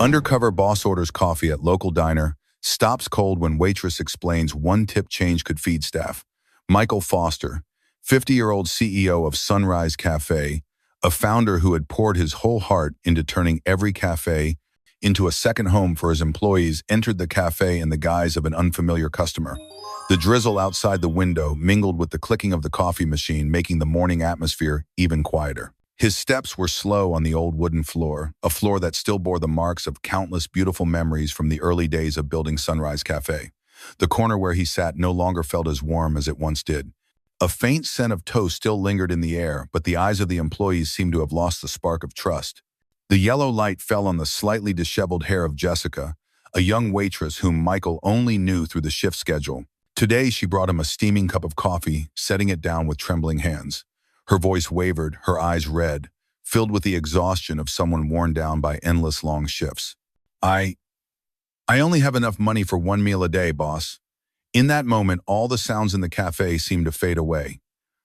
Undercover boss orders coffee at local diner, stops cold when waitress explains one tip change could feed staff. Michael Foster, 50-year-old CEO of Sunrise Cafe, a founder who had poured his whole heart into turning every cafe into a second home for his employees, entered the cafe in the guise of an unfamiliar customer. The drizzle outside the window mingled with the clicking of the coffee machine, making the morning atmosphere even quieter. His steps were slow on the old wooden floor, a floor that still bore the marks of countless beautiful memories from the early days of building Sunrise Cafe. The corner where he sat no longer felt as warm as it once did. A faint scent of toast still lingered in the air, but the eyes of the employees seemed to have lost the spark of trust. The yellow light fell on the slightly disheveled hair of Jessica, a young waitress whom Michael only knew through the shift schedule. Today, she brought him a steaming cup of coffee, setting it down with trembling hands. Her voice wavered, her eyes red, filled with the exhaustion of someone worn down by endless long shifts. I only have enough money for one meal a day, boss. In that moment, all the sounds in the cafe seemed to fade away.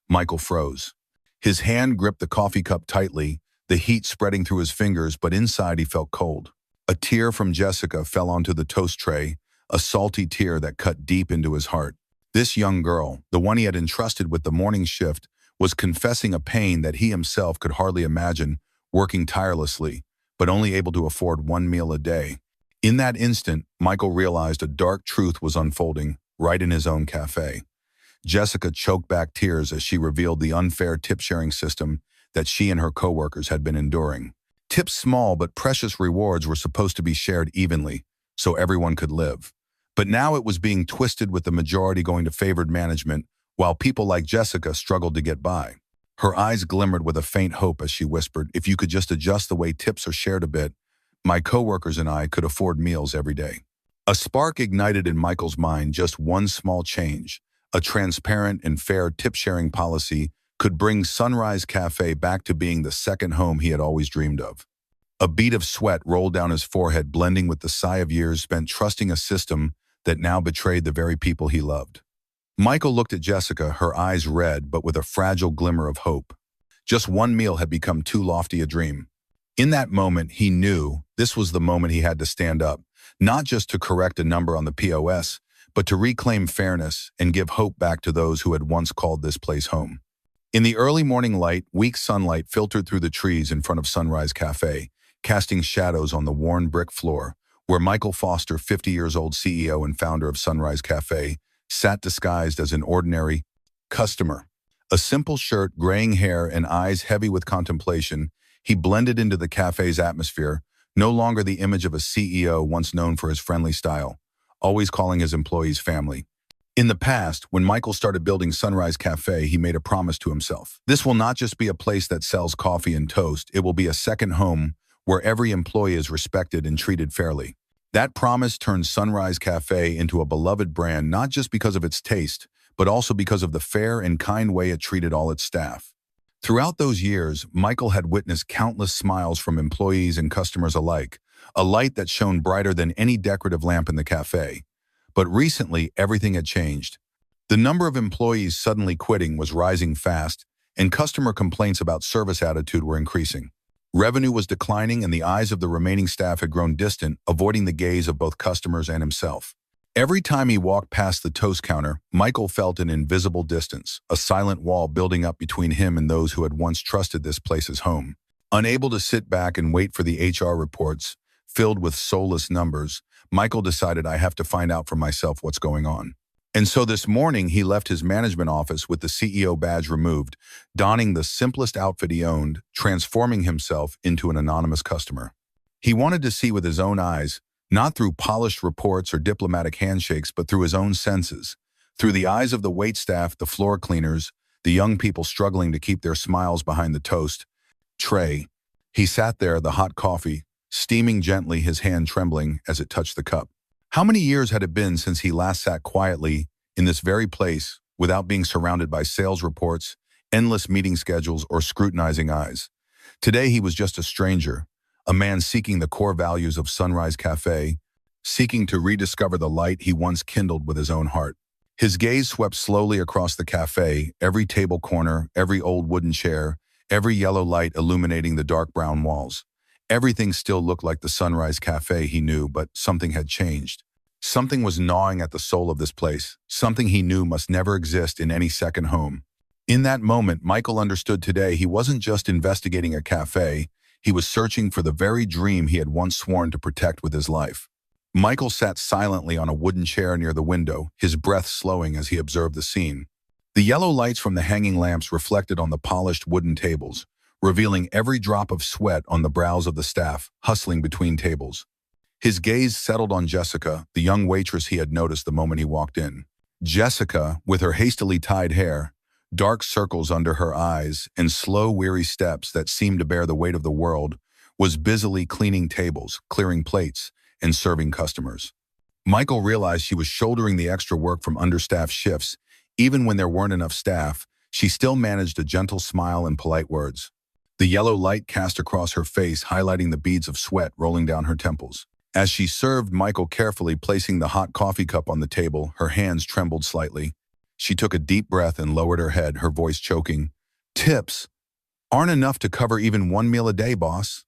Michael froze. His hand gripped the coffee cup tightly, the heat spreading through his fingers, but inside he felt cold. A tear from Jessica fell onto the toast tray, a salty tear that cut deep into his heart. This young girl, the one he had entrusted with the morning shift, was confessing a pain that he himself could hardly imagine, working tirelessly, but only able to afford one meal a day. In that instant, Michael realized a dark truth was unfolding, right in his own cafe. Jessica choked back tears as she revealed the unfair tip-sharing system that she and her coworkers had been enduring. Tips, small but precious rewards, were supposed to be shared evenly, so everyone could live. But now it was being twisted, with the majority going to favored management, while people like Jessica struggled to get by. Her eyes glimmered with a faint hope as she whispered, "If you could just adjust the way tips are shared a bit, my coworkers and I could afford meals every day." A spark ignited in Michael's mind. Just one small change, a transparent and fair tip-sharing policy, could bring Sunrise Cafe back to being the second home he had always dreamed of. A bead of sweat rolled down his forehead, blending with the sigh of years spent trusting a system that now betrayed the very people he loved. Michael looked at Jessica, her eyes red but with a fragile glimmer of hope. Just one meal had become too lofty a dream. In that moment, he knew this was the moment he had to stand up, not just to correct a number on the POS, but to reclaim fairness and give hope back to those who had once called this place home. In the early morning light, weak sunlight filtered through the trees in front of Sunrise Cafe, casting shadows on the worn brick floor, where Michael Foster, 50-years-old CEO and founder of Sunrise Cafe, sat disguised as an ordinary customer. A simple shirt, graying hair, and eyes heavy with contemplation, he blended into the cafe's atmosphere, no longer the image of a CEO once known for his friendly style, always calling his employees family. In the past, when Michael started building Sunrise Cafe, he made a promise to himself. This will not just be a place that sells coffee and toast, it will be a second home where every employee is respected and treated fairly. That promise turned Sunrise Cafe into a beloved brand, not just because of its taste, but also because of the fair and kind way it treated all its staff. Throughout those years, Michael had witnessed countless smiles from employees and customers alike, a light that shone brighter than any decorative lamp in the cafe. But recently, everything had changed. The number of employees suddenly quitting was rising fast, and customer complaints about service attitude were increasing. Revenue was declining, and the eyes of the remaining staff had grown distant, avoiding the gaze of both customers and himself. Every time he walked past the toast counter, Michael felt an invisible distance, a silent wall building up between him and those who had once trusted this place as home. Unable to sit back and wait for the HR reports, filled with soulless numbers, Michael decided, "I have to find out for myself what's going on." And so this morning, he left his management office with the CEO badge removed, donning the simplest outfit he owned, transforming himself into an anonymous customer. He wanted to see with his own eyes, not through polished reports or diplomatic handshakes, but through his own senses, through the eyes of the waitstaff, the floor cleaners, the young people struggling to keep their smiles behind the toast tray. He sat there, the hot coffee steaming gently, his hand trembling as it touched the cup. How many years had it been since he last sat quietly in this very place without being surrounded by sales reports, endless meeting schedules, or scrutinizing eyes? Today he was just a stranger, a man seeking the core values of Sunrise Cafe, seeking to rediscover the light he once kindled with his own heart. His gaze swept slowly across the cafe, every table corner, every old wooden chair, every yellow light illuminating the dark brown walls. Everything still looked like the Sunrise Cafe he knew, but something had changed. Something was gnawing at the soul of this place, something he knew must never exist in any second home. In that moment, Michael understood today he wasn't just investigating a cafe, he was searching for the very dream he had once sworn to protect with his life. Michael sat silently on a wooden chair near the window, his breath slowing as he observed the scene. The yellow lights from the hanging lamps reflected on the polished wooden tables, revealing every drop of sweat on the brows of the staff, hustling between tables. His gaze settled on Jessica, the young waitress he had noticed the moment he walked in. Jessica, with her hastily tied hair, dark circles under her eyes, and slow, weary steps that seemed to bear the weight of the world, was busily cleaning tables, clearing plates, and serving customers. Michael realized she was shouldering the extra work from understaffed shifts. Even when there weren't enough staff, she still managed a gentle smile and polite words. The yellow light cast across her face, highlighting the beads of sweat rolling down her temples. As she served, Michael carefully placing the hot coffee cup on the table, her hands trembled slightly. She took a deep breath and lowered her head, her voice choking. "Tips aren't enough to cover even one meal a day, boss."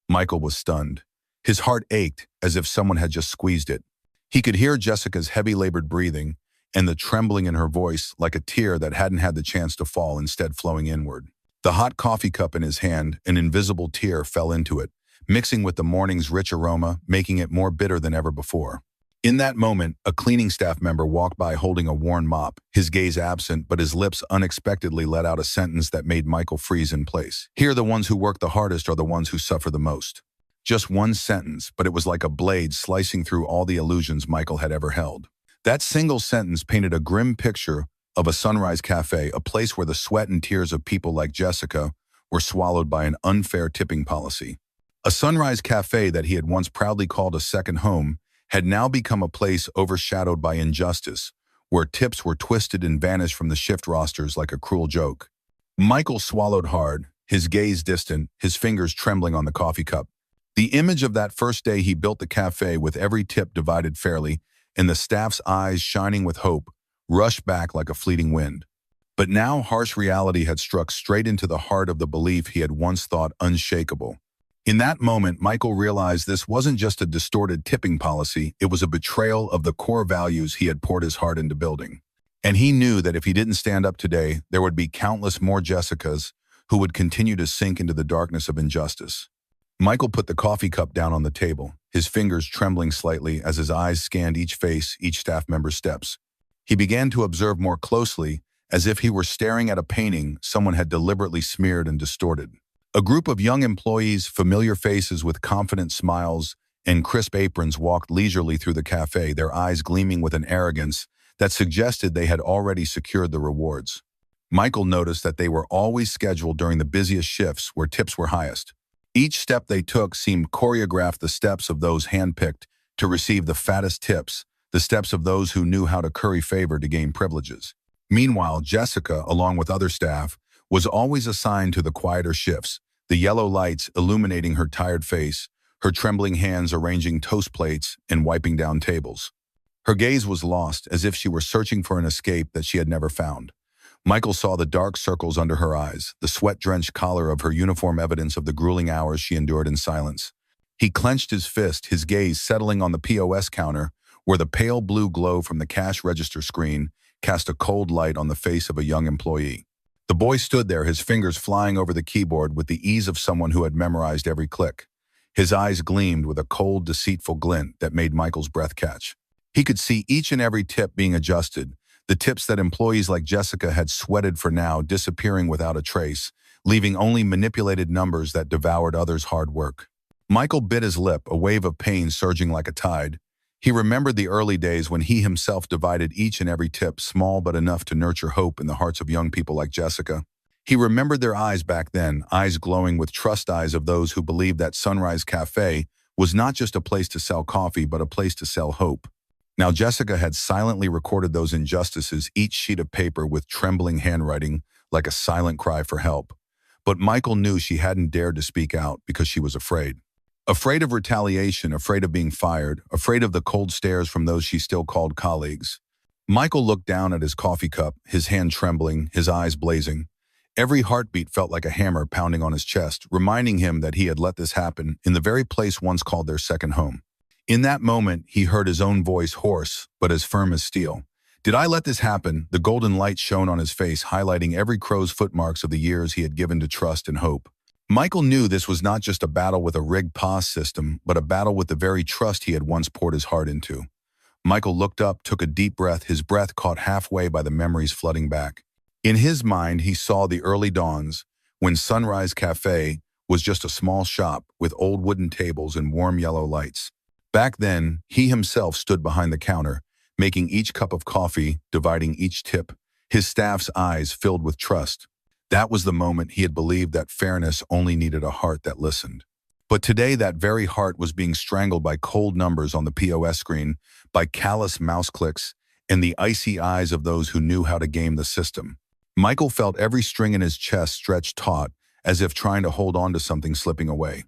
Michael was stunned. His heart ached as if someone had just squeezed it. He could hear Jessica's heavy-labored breathing and the trembling in her voice, like a tear that hadn't had the chance to fall, instead flowing inward. The hot coffee cup in his hand, an invisible tear fell into it, mixing with the morning's rich aroma, making it more bitter than ever before. In that moment, a cleaning staff member walked by holding a worn mop, his gaze absent, but his lips unexpectedly let out a sentence that made Michael freeze in place. "Here, the ones who work the hardest are the ones who suffer the most." Just one sentence, but it was like a blade slicing through all the illusions Michael had ever held. That single sentence painted a grim picture of a Sunrise Cafe, a place where the sweat and tears of people like Jessica were swallowed by an unfair tipping policy. A Sunrise Cafe that he had once proudly called a second home had now become a place overshadowed by injustice, where tips were twisted and vanished from the shift rosters like a cruel joke. Michael swallowed hard, his gaze distant, his fingers trembling on the coffee cup. The image of that first day he built the cafe, with every tip divided fairly and the staff's eyes shining with hope, rushed back like a fleeting wind. But now harsh reality had struck straight into the heart of the belief he had once thought unshakable. In that moment, Michael realized this wasn't just a distorted tipping policy, it was a betrayal of the core values he had poured his heart into building. And he knew that if he didn't stand up today, there would be countless more Jessicas who would continue to sink into the darkness of injustice. Michael put the coffee cup down on the table, his fingers trembling slightly as his eyes scanned each face, each staff member's steps. He began to observe more closely, as if he were staring at a painting someone had deliberately smeared and distorted. A group of young employees, familiar faces with confident smiles and crisp aprons, walked leisurely through the cafe, their eyes gleaming with an arrogance that suggested they had already secured the rewards. Michael noticed that they were always scheduled during the busiest shifts where tips were highest. Each step they took seemed choreographed, the steps of those handpicked to receive the fattest tips, the steps of those who knew how to curry favor to gain privileges. Meanwhile, Jessica, along with other staff, was always assigned to the quieter shifts, the yellow lights illuminating her tired face, her trembling hands arranging toast plates and wiping down tables. Her gaze was lost, as if she were searching for an escape that she had never found. Michael saw the dark circles under her eyes, the sweat-drenched collar of her uniform, evidence of the grueling hours she endured in silence. He clenched his fist, his gaze settling on the POS counter, where the pale blue glow from the cash register screen cast a cold light on the face of a young employee. The boy stood there, his fingers flying over the keyboard with the ease of someone who had memorized every click. His eyes gleamed with a cold, deceitful glint that made Michael's breath catch. He could see each and every tip being adjusted, the tips that employees like Jessica had sweated for now disappearing without a trace, leaving only manipulated numbers that devoured others' hard work. Michael bit his lip, a wave of pain surging like a tide. He remembered the early days when he himself divided each and every tip, small but enough to nurture hope in the hearts of young people like Jessica. He remembered their eyes back then, eyes glowing with trust, eyes of those who believed that Sunrise Cafe was not just a place to sell coffee, but a place to sell hope. Now Jessica had silently recorded those injustices, each sheet of paper with trembling handwriting, like a silent cry for help. But Michael knew she hadn't dared to speak out because she was afraid. Afraid of retaliation, afraid of being fired, afraid of the cold stares from those she still called colleagues. Michael looked down at his coffee cup, his hand trembling, his eyes blazing. Every heartbeat felt like a hammer pounding on his chest, reminding him that he had let this happen in the very place once called their second home. In that moment, he heard his own voice, hoarse, but as firm as steel. "Did I let this happen?" The golden light shone on his face, highlighting every crow's footmarks of the years he had given to trust and hope. Michael knew this was not just a battle with a rigged POS system, but a battle with the very trust he had once poured his heart into. Michael looked up, took a deep breath, his breath caught halfway by the memories flooding back. In his mind, he saw the early dawns, when Sunrise Cafe was just a small shop with old wooden tables and warm yellow lights. Back then, he himself stood behind the counter, making each cup of coffee, dividing each tip, his staff's eyes filled with trust. That was the moment he had believed that fairness only needed a heart that listened. But today, that very heart was being strangled by cold numbers on the POS screen, by callous mouse clicks, and the icy eyes of those who knew how to game the system. Michael felt every string in his chest stretched taut, as if trying to hold on to something slipping away.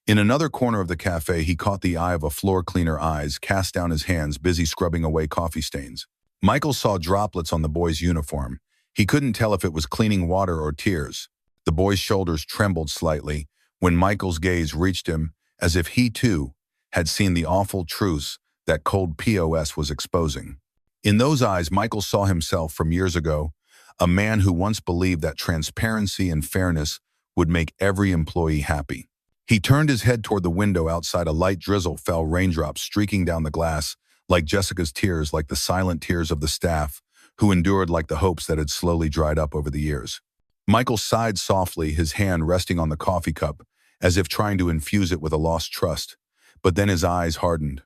In another corner of the cafe, he caught the eye of a floor cleaner, eyes cast down, his hands busy scrubbing away coffee stains. Michael saw droplets on the boy's uniform. He couldn't tell if it was cleaning water or tears. The boy's shoulders trembled slightly when Michael's gaze reached him, as if he, too, had seen the awful truths that cold POS was exposing. In those eyes, Michael saw himself from years ago, a man who once believed that transparency and fairness would make every employee happy. He turned his head toward the window. Outside, a light drizzle fell, raindrops streaking down the glass, like Jessica's tears, like the silent tears of the staff, who endured, like the hopes that had slowly dried up over the years. Michael sighed softly, his hand resting on the coffee cup, as if trying to infuse it with a lost trust. But then his eyes hardened.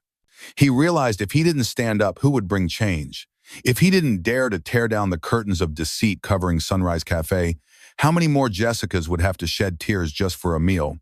He realized if he didn't stand up, who would bring change? If he didn't dare to tear down the curtains of deceit covering Sunrise Cafe, how many more Jessicas would have to shed tears just for a meal?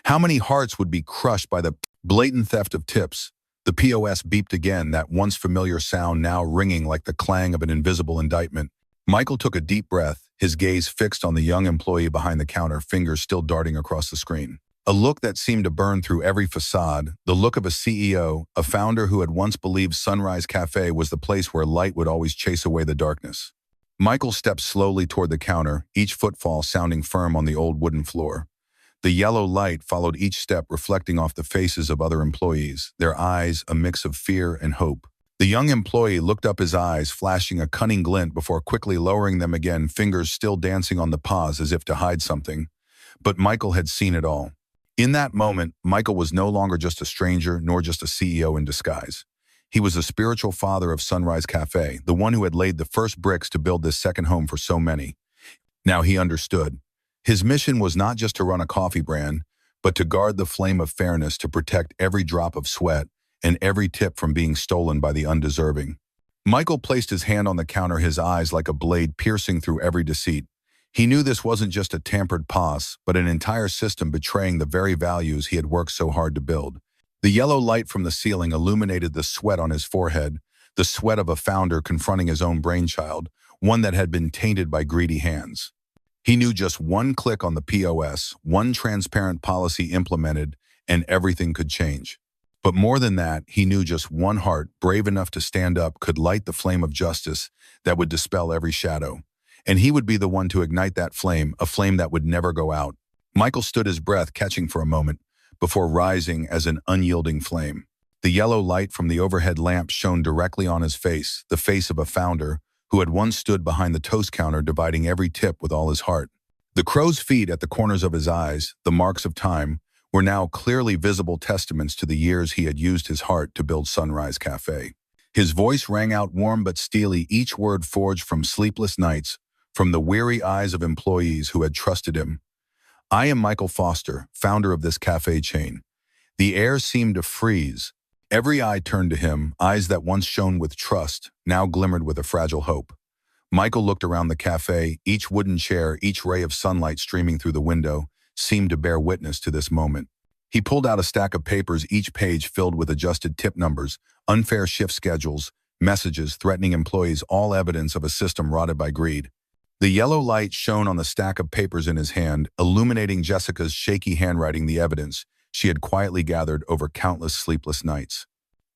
How many hearts would be crushed by the blatant theft of tips? The POS beeped again, that once familiar sound now ringing like the clang of an invisible indictment. Michael took a deep breath, his gaze fixed on the young employee behind the counter, fingers still darting across the screen. A look that seemed to burn through every facade, the look of a CEO, a founder who had once believed Sunrise Cafe was the place where light would always chase away the darkness. Michael stepped slowly toward the counter, each footfall sounding firm on the old wooden floor. The yellow light followed each step, reflecting off the faces of other employees, their eyes a mix of fear and hope. The young employee looked up, his eyes flashing a cunning glint before quickly lowering them again, fingers still dancing on the pause as if to hide something. But Michael had seen it all. In that moment, Michael was no longer just a stranger, nor just a CEO in disguise. He was the spiritual father of Sunrise Cafe, the one who had laid the first bricks to build this second home for so many. Now he understood. His mission was not just to run a coffee brand, but to guard the flame of fairness, to protect every drop of sweat and every tip from being stolen by the undeserving. Michael placed his hand on the counter, his eyes like a blade piercing through every deceit. He knew this wasn't just a tampered POS, but an entire system betraying the very values he had worked so hard to build. The yellow light from the ceiling illuminated the sweat on his forehead, the sweat of a founder confronting his own brainchild, one that had been tainted by greedy hands. He knew just one click on the POS, one transparent policy implemented, and everything could change. But more than that, he knew just one heart, brave enough to stand up, could light the flame of justice that would dispel every shadow. And he would be the one to ignite that flame, a flame that would never go out. Michael stood his breath, catching for a moment, before rising as an unyielding flame. The yellow light from the overhead lamp shone directly on his face, the face of a founder who had once stood behind the toast counter dividing every tip with all his heart. The crow's feet at the corners of his eyes, the marks of time, were now clearly visible testaments to the years he had used his heart to build Sunrise Cafe. His voice rang out warm but steely, each word forged from sleepless nights, from the weary eyes of employees who had trusted him. "I am Michael Foster, founder of this cafe chain." The air seemed to freeze. Every eye turned to him, eyes that once shone with trust, now glimmered with a fragile hope. Michael looked around the cafe, each wooden chair, each ray of sunlight streaming through the window, seemed to bear witness to this moment. He pulled out a stack of papers, each page filled with adjusted tip numbers, unfair shift schedules, messages threatening employees, all evidence of a system rotted by greed. The yellow light shone on the stack of papers in his hand, illuminating Jessica's shaky handwriting, the evidence she had quietly gathered over countless sleepless nights.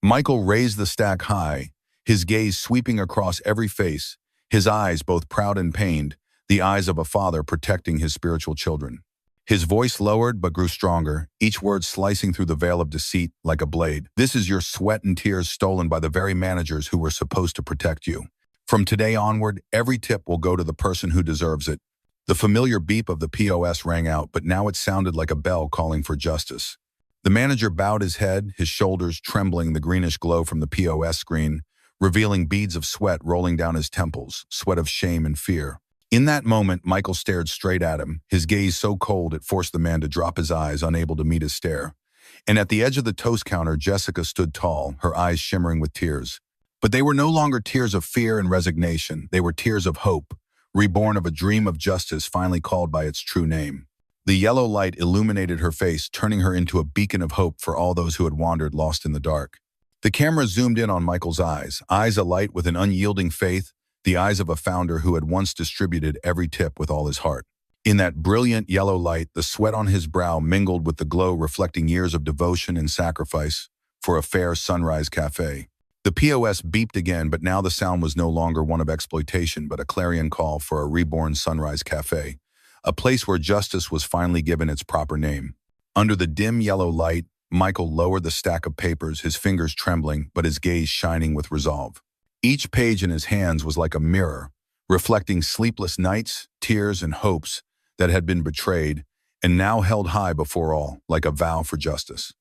Michael raised the stack high, his gaze sweeping across every face, his eyes both proud and pained, the eyes of a father protecting his spiritual children. His voice lowered but grew stronger, each word slicing through the veil of deceit like a blade. This is your sweat and tears stolen by the very managers who were supposed to protect you. From today onward, every tip will go to the person who deserves it. The familiar beep of the POS rang out, but now it sounded like a bell calling for justice. The manager bowed his head, his shoulders trembling, the greenish glow from the POS screen, revealing beads of sweat rolling down his temples, sweat of shame and fear. In that moment, Michael stared straight at him, his gaze so cold it forced the man to drop his eyes, unable to meet his stare. And at the edge of the toast counter, Jessica stood tall, her eyes shimmering with tears. But they were no longer tears of fear and resignation. They were tears of hope, reborn of a dream of justice finally called by its true name. The yellow light illuminated her face, turning her into a beacon of hope for all those who had wandered lost in the dark. The camera zoomed in on Michael's eyes alight with an unyielding faith, the eyes of a founder who had once distributed every tip with all his heart. In that brilliant yellow light, the sweat on his brow mingled with the glow reflecting years of devotion and sacrifice for a fair Sunrise Cafe. The POS beeped again, but now the sound was no longer one of exploitation, but a clarion call for a reborn Sunrise Cafe, a place where justice was finally given its proper name. Under the dim yellow light, Michael lowered the stack of papers, his fingers trembling, but his gaze shining with resolve. Each page in his hands was like a mirror, reflecting sleepless nights, tears, and hopes that had been betrayed, and now held high before all, like a vow for justice.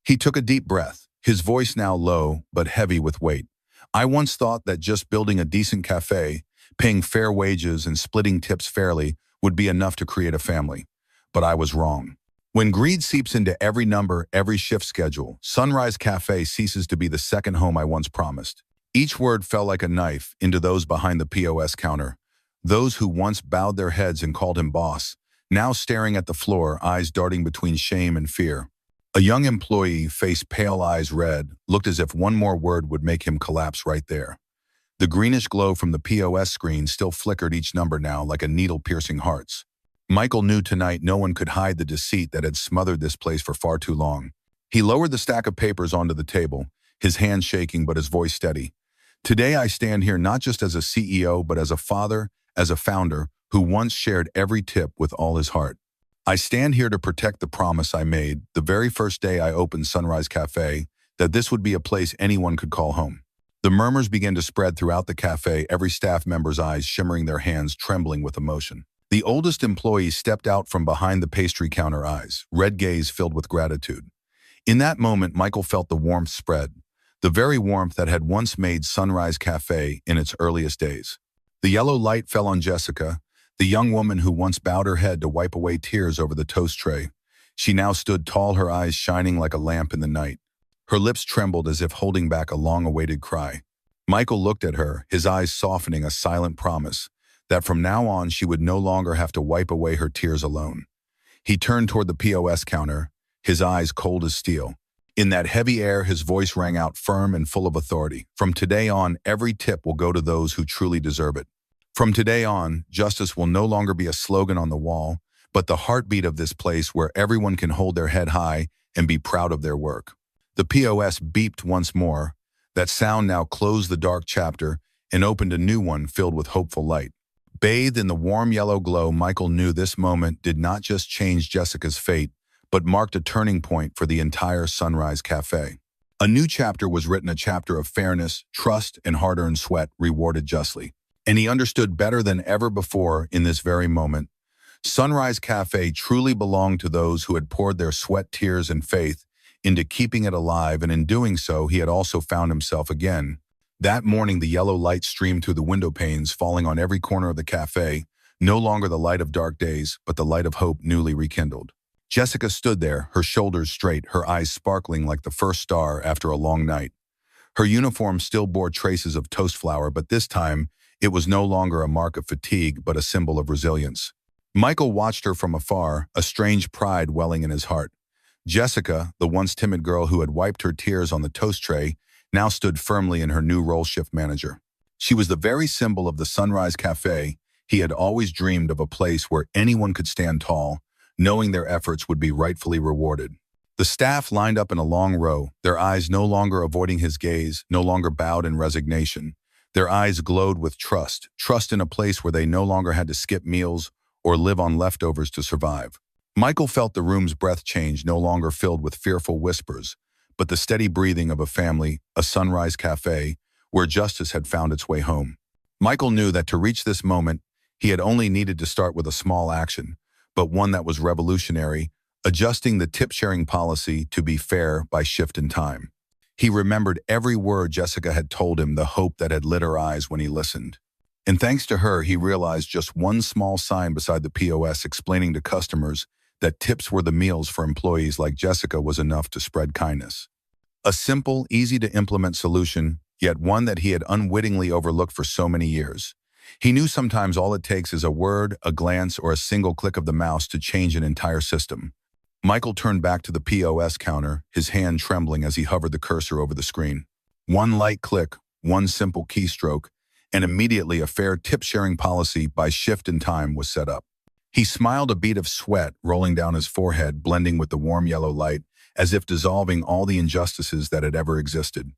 He took a deep breath, his voice now low but heavy with weight. I once thought that just building a decent cafe, paying fair wages, and splitting tips fairly would be enough to create a family. But I was wrong. When greed seeps into every number, every shift schedule, Sunrise Cafe ceases to be the second home I once promised. Each word fell like a knife into those behind the POS counter. Those who once bowed their heads and called him boss, now staring at the floor, eyes darting between shame and fear. A young employee, face pale, eyes red, looked as if one more word would make him collapse right there. The greenish glow from the POS screen still flickered each number now like a needle piercing hearts. Michael knew tonight no one could hide the deceit that had smothered this place for far too long. He lowered the stack of papers onto the table, his hands shaking but his voice steady. Today I stand here not just as a CEO, but as a father, as a founder, who once shared every tip with all his heart. I stand here to protect the promise I made the very first day I opened Sunrise Cafe, that this would be a place anyone could call home. The murmurs began to spread throughout the cafe, every staff member's eyes shimmering, their hands trembling with emotion. The oldest employee stepped out from behind the pastry counter, eyes, red gaze filled with gratitude. In that moment, Michael felt the warmth spread, the very warmth that had once made Sunrise Cafe in its earliest days. The yellow light fell on Jessica, the young woman who once bowed her head to wipe away tears over the toast tray. She now stood tall, her eyes shining like a lamp in the night. Her lips trembled as if holding back a long-awaited cry. Michael looked at her, his eyes softening, a silent promise that from now on she would no longer have to wipe away her tears alone. He turned toward the POS counter, his eyes cold as steel. In that heavy air, his voice rang out firm and full of authority. From today on, every tip will go to those who truly deserve it. From today on, justice will no longer be a slogan on the wall, but the heartbeat of this place where everyone can hold their head high and be proud of their work. The POS beeped once more. That sound now closed the dark chapter and opened a new one filled with hopeful light. Bathed in the warm yellow glow, Michael knew this moment did not just change Jessica's fate, but marked a turning point for the entire Sunrise Cafe. A new chapter was written, a chapter of fairness, trust, and hard-earned sweat rewarded justly. And he understood better than ever before in this very moment. Sunrise Cafe truly belonged to those who had poured their sweat, tears, and faith into keeping it alive, and in doing so, he had also found himself again. That morning, the yellow light streamed through the window panes, falling on every corner of the cafe, no longer the light of dark days, but the light of hope newly rekindled. Jessica stood there, her shoulders straight, her eyes sparkling like the first star after a long night. Her uniform still bore traces of toast flour, but this time, it was no longer a mark of fatigue, but a symbol of resilience. Michael watched her from afar, a strange pride welling in his heart. Jessica, the once timid girl who had wiped her tears on the toast tray, now stood firmly in her new role, shift manager. She was the very symbol of the Sunrise Cafe. He had always dreamed of a place where anyone could stand tall, knowing their efforts would be rightfully rewarded. The staff lined up in a long row, their eyes no longer avoiding his gaze, no longer bowed in resignation. Their eyes glowed with trust in a place where they no longer had to skip meals or live on leftovers to survive. Michael felt the room's breath change, no longer filled with fearful whispers, but the steady breathing of a family, a sunrise cafe, where justice had found its way home. Michael knew that to reach this moment, he had only needed to start with a small action, but one that was revolutionary, adjusting the tip-sharing policy to be fair by shift in time. He remembered every word Jessica had told him, the hope that had lit her eyes when he listened. And thanks to her, he realized just one small sign beside the POS explaining to customers that tips were the meals for employees like Jessica was enough to spread kindness. A simple, easy-to-implement solution, yet one that he had unwittingly overlooked for so many years. He knew sometimes all it takes is a word, a glance, or a single click of the mouse to change an entire system. Michael turned back to the POS counter, his hand trembling as he hovered the cursor over the screen. One light click, one simple keystroke, and immediately a fair tip-sharing policy by shift in time was set up. He smiled, a bead of sweat rolling down his forehead, blending with the warm yellow light, as if dissolving all the injustices that had ever existed.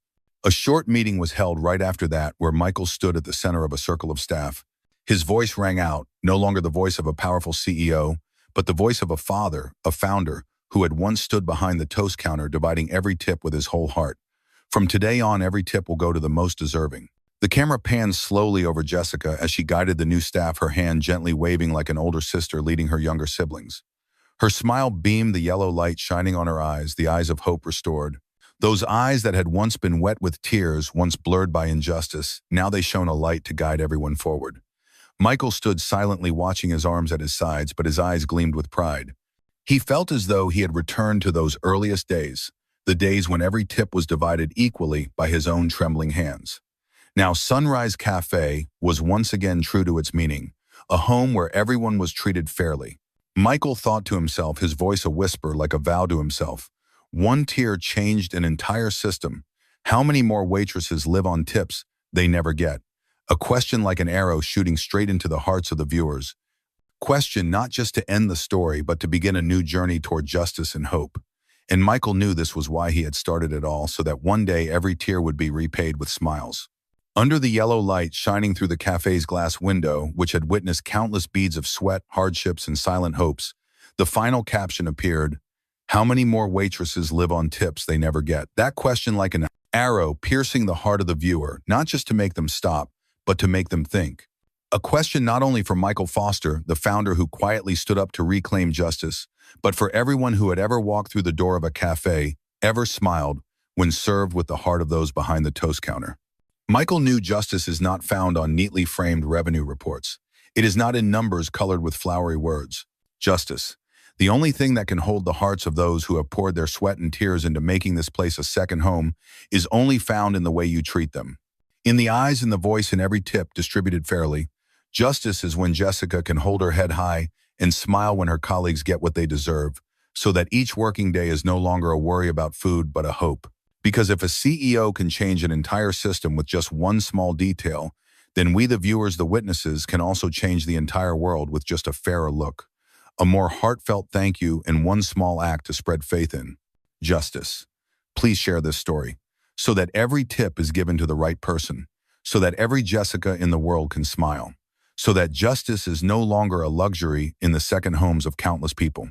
A short meeting was held right after that, where Michael stood at the center of a circle of staff. His voice rang out, no longer the voice of a powerful CEO, but the voice of a father, a founder, who had once stood behind the toast counter dividing every tip with his whole heart. From today on, every tip will go to the most deserving. The camera panned slowly over Jessica as she guided the new staff, her hand gently waving like an older sister leading her younger siblings. Her smile beamed, the yellow light shining on her eyes, the eyes of hope restored. Those eyes that had once been wet with tears, once blurred by injustice, now they shone a light to guide everyone forward. Michael stood silently, watching, his arms at his sides, but his eyes gleamed with pride. He felt as though he had returned to those earliest days, the days when every tip was divided equally by his own trembling hands. Now Sunrise Cafe was once again true to its meaning, a home where everyone was treated fairly. Michael thought to himself, his voice a whisper like a vow to himself. One tier changed an entire system. How many more waitresses live on tips they never get? A question like an arrow shooting straight into the hearts of the viewers. Question not just to end the story, but to begin a new journey toward justice and hope. And Michael knew this was why he had started it all, so that one day every tear would be repaid with smiles. Under the yellow light shining through the cafe's glass window, which had witnessed countless beads of sweat, hardships, and silent hopes, the final caption appeared, "How many more waitresses live on tips they never get?" That question, like an arrow piercing the heart of the viewer, not just to make them stop, but to make them think. A question not only for Michael Foster, the founder who quietly stood up to reclaim justice, but for everyone who had ever walked through the door of a cafe, ever smiled when served with the heart of those behind the toast counter. Michael knew justice is not found on neatly framed revenue reports. It is not in numbers colored with flowery words. Justice, the only thing that can hold the hearts of those who have poured their sweat and tears into making this place a second home, is only found in the way you treat them. In the eyes and the voice in every tip distributed fairly. Justice is when Jessica can hold her head high and smile when her colleagues get what they deserve, so that each working day is no longer a worry about food but a hope. Because if a CEO can change an entire system with just one small detail, then we, the viewers, the witnesses, can also change the entire world with just a fairer look. A more heartfelt thank you and one small act to spread faith in justice. Please share this story, so that every tip is given to the right person, so that every Jessica in the world can smile, so that justice is no longer a luxury in the second homes of countless people.